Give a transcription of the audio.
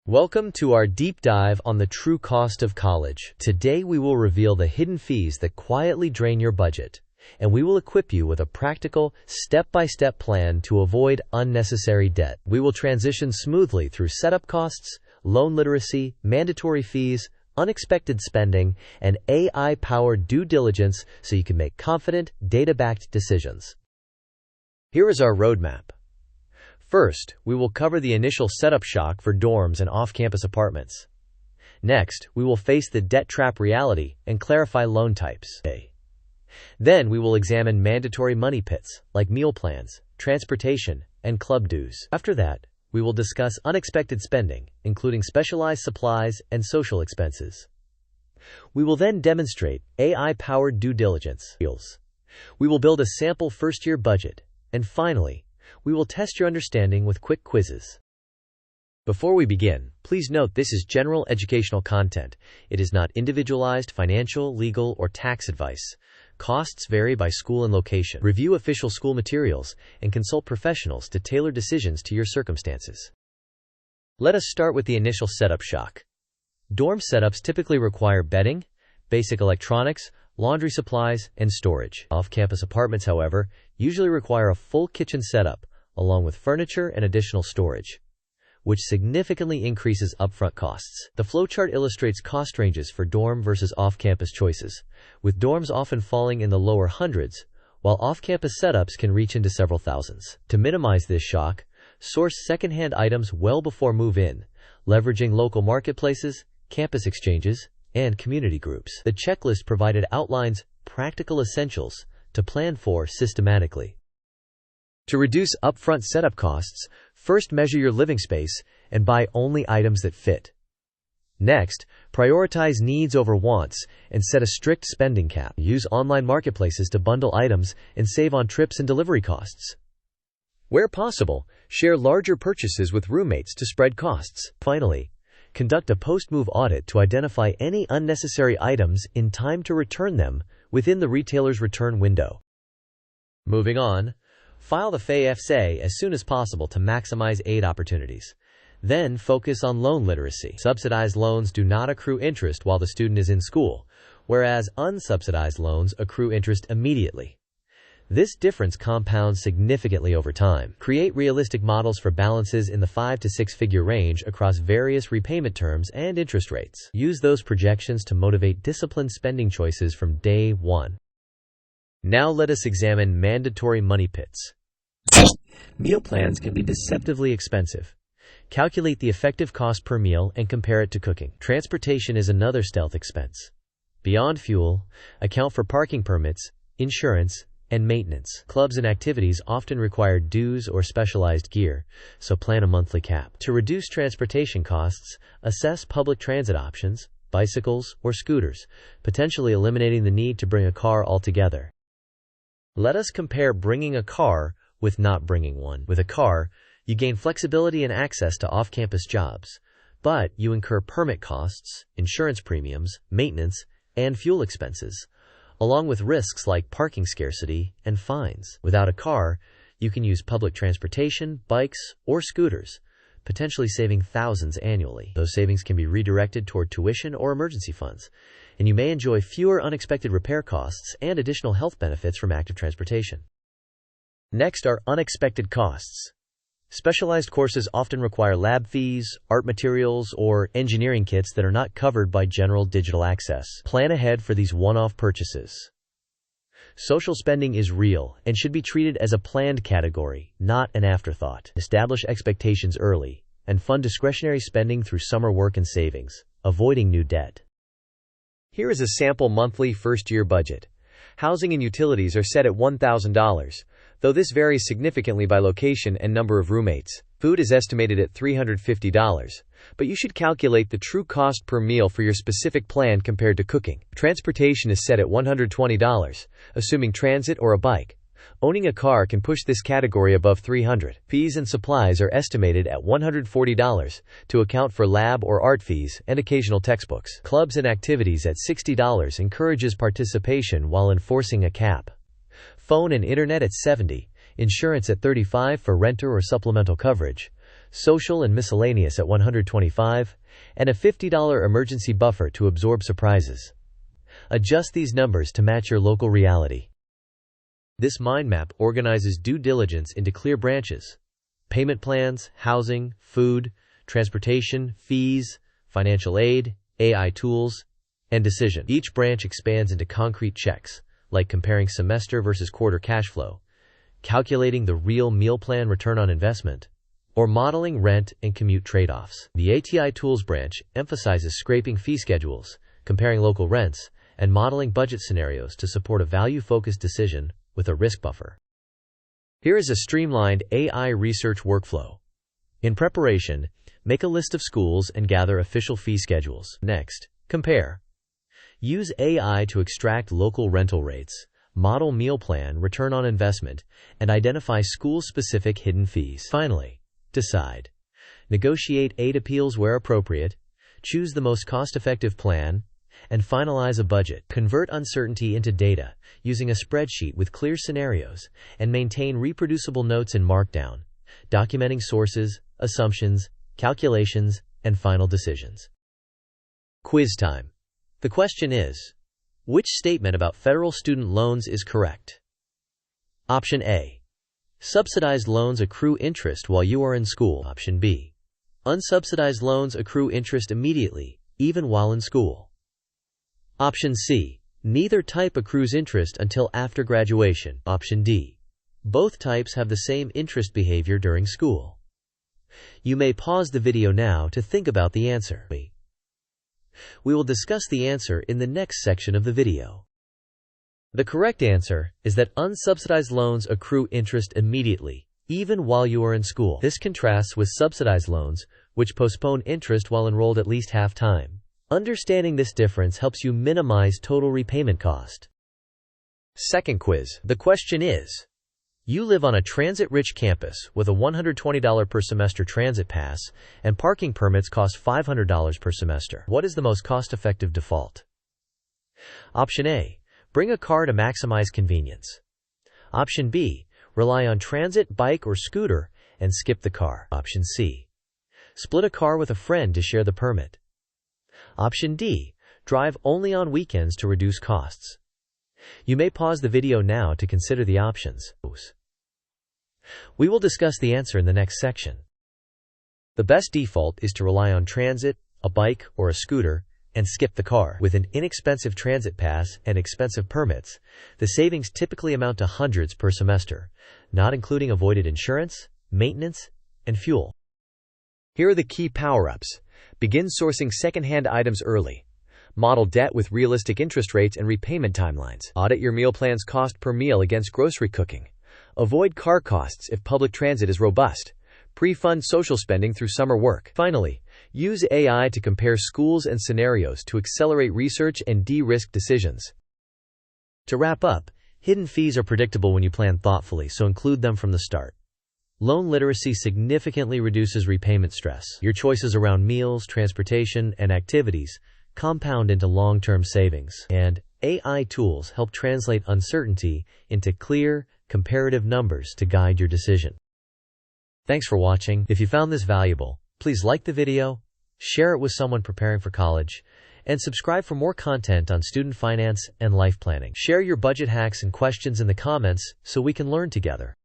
Welcome to our deep dive on the true cost of college. Today we will reveal the hidden fees that quietly drain your budget, and we will equip you with a practical, step-by-step plan to avoid unnecessary debt. We will transition smoothly through setup costs, loan literacy, mandatory fees, unexpected spending, and AI-powered due diligence so you can make confident, data-backed decisions. Here is our roadmap. First, we will cover the initial setup shock for dorms and off-campus apartments. Next, we will face the debt trap reality and clarify loan types. Then we will examine mandatory money pits, like meal plans, transportation, and club dues. After that, we will discuss unexpected spending, including specialized supplies and social expenses. We will then demonstrate AI-powered due diligence. We will build a sample first-year budget. And finally, we will test your understanding with quick quizzes. Before we begin, please note this is general educational content. It is not individualized financial, legal, or tax advice. Costs vary by school and location. Review official school materials and consult professionals to tailor decisions to your circumstances. Let us start with the initial setup shock. Dorm setups typically require bedding, basic electronics, laundry supplies, and storage. Off-campus apartments, however, usually require a full kitchen setup, along with furniture and additional storage, which significantly increases upfront costs. The flowchart illustrates cost ranges for dorm versus off-campus choices, with dorms often falling in the lower hundreds, while off-campus setups can reach into several thousands. To minimize this shock, source second-hand items well before move-in, leveraging local marketplaces, campus exchanges, and community groups. The checklist provided outlines practical essentials to plan for systematically. To reduce upfront setup costs, first measure your living space and buy only items that fit. Next, prioritize needs over wants and set a strict spending cap. Use online marketplaces to bundle items and save on trips and delivery costs. Where possible, share larger purchases with roommates to spread costs. Finally, conduct a post-move audit to identify any unnecessary items in time to return them within the retailer's return window. Moving on, file the FAFSA as soon as possible to maximize aid opportunities. Then focus on loan literacy. Subsidized loans do not accrue interest while the student is in school, whereas unsubsidized loans accrue interest immediately. This difference compounds significantly over time. Create realistic models for balances in the 5 to 6 figure range across various repayment terms and interest rates. Use those projections to motivate disciplined spending choices from day one. Now let us examine mandatory money pits. Meal plans can be deceptively expensive. Calculate the effective cost per meal and compare it to cooking. Transportation is another stealth expense. Beyond fuel, account for parking permits, insurance, and maintenance. Clubs and activities often require dues or specialized gear, so plan a monthly cap. To reduce transportation costs, assess public transit options, bicycles or scooters, potentially eliminating the need to bring a car altogether. Let us compare bringing a car with not bringing one. With a car, you gain flexibility and access to off-campus jobs, but you incur permit costs, insurance premiums, maintenance, and fuel expenses, along with risks like parking scarcity and fines. Without a car, you can use public transportation, bikes, or scooters, potentially saving thousands annually. Those savings can be redirected toward tuition or emergency funds, and you may enjoy fewer unexpected repair costs and additional health benefits from active transportation. Next are unexpected costs. Specialized courses often require lab fees, art materials, or engineering kits that are not covered by general digital access. Plan ahead for these one-off purchases. Social spending is real and should be treated as a planned category, not an afterthought. Establish expectations early and fund discretionary spending through summer work and savings, avoiding new debt. Here is a sample monthly first-year budget. Housing and utilities are set at $1,000, though this varies significantly by location and number of roommates. Food is estimated at $350, but you should calculate the true cost per meal for your specific plan compared to cooking. Transportation is set at $120, assuming transit or a bike. Owning a car can push this category above $300. Fees and supplies are estimated at $140 to account for lab or art fees and occasional textbooks. Clubs and activities at $60 encourages participation while enforcing a cap. Phone and internet at $70, insurance at $35 for renter or supplemental coverage, social and miscellaneous at $125, and a $50 emergency buffer to absorb surprises. Adjust these numbers to match your local reality. This mind map organizes due diligence into clear branches: payment plans, housing, food, transportation, fees, financial aid, AI tools, and decision. Each branch expands into concrete checks, like comparing semester versus quarter cash flow, calculating the real meal plan return on investment, or modeling rent and commute trade-offs. The ATI Tools branch emphasizes scraping fee schedules, comparing local rents, and modeling budget scenarios to support a value-focused decision with a risk buffer. Here is a streamlined AI research workflow. In preparation, make a list of schools and gather official fee schedules. Next, compare. Use AI to extract local rental rates, model meal plan return on investment, and identify school-specific hidden fees. Finally, decide. Negotiate aid appeals where appropriate, choose the most cost-effective plan, and finalize a budget. Convert uncertainty into data using a spreadsheet with clear scenarios, and maintain reproducible notes in Markdown, documenting sources, assumptions, calculations, and final decisions. Quiz time. The question is, which statement about federal student loans is correct? Option A. Subsidized loans accrue interest while you are in school. Option B. Unsubsidized loans accrue interest immediately, even while in school. Option C. Neither type accrues interest until after graduation. Option D. Both types have the same interest behavior during school. You may pause the video now to think about the answer. We will discuss the answer in the next section of the video. The correct answer is that unsubsidized loans accrue interest immediately, even while you are in school. This contrasts with subsidized loans, which postpone interest while enrolled at least half time. Understanding this difference helps you minimize total repayment cost. Second quiz. The question is, you live on a transit-rich campus with a $120 per semester transit pass, and parking permits cost $500 per semester. What is the most cost-effective default? Option A. Bring a car to maximize convenience. Option B. Rely on transit, bike, or scooter and skip the car. Option C. Split a car with a friend to share the permit. Option D. Drive only on weekends to reduce costs. You may pause the video now to consider the options. We will discuss the answer in the next section. The best default is to rely on transit, a bike, or a scooter, and skip the car. With an inexpensive transit pass and expensive permits, the savings typically amount to hundreds per semester, not including avoided insurance, maintenance, and fuel. Here are the key power-ups. Begin sourcing second-hand items early. Model debt with realistic interest rates and repayment timelines. Audit your meal plan's cost per meal against grocery cooking. Avoid car costs if public transit is robust. Pre-fund social spending through summer work. Finally, use AI to compare schools and scenarios to accelerate research and de-risk decisions. To wrap up, hidden fees are predictable when you plan thoughtfully, so include them from the start. Loan literacy significantly reduces repayment stress. Your choices around meals, transportation, and activities compound into long-term savings. And AI tools help translate uncertainty into clear, comparative numbers to guide your decision. Thanks for watching. If you found this valuable, please like the video, share it with someone preparing for college, and subscribe for more content on student finance and life planning. Share your budget hacks and questions in the comments so we can learn together.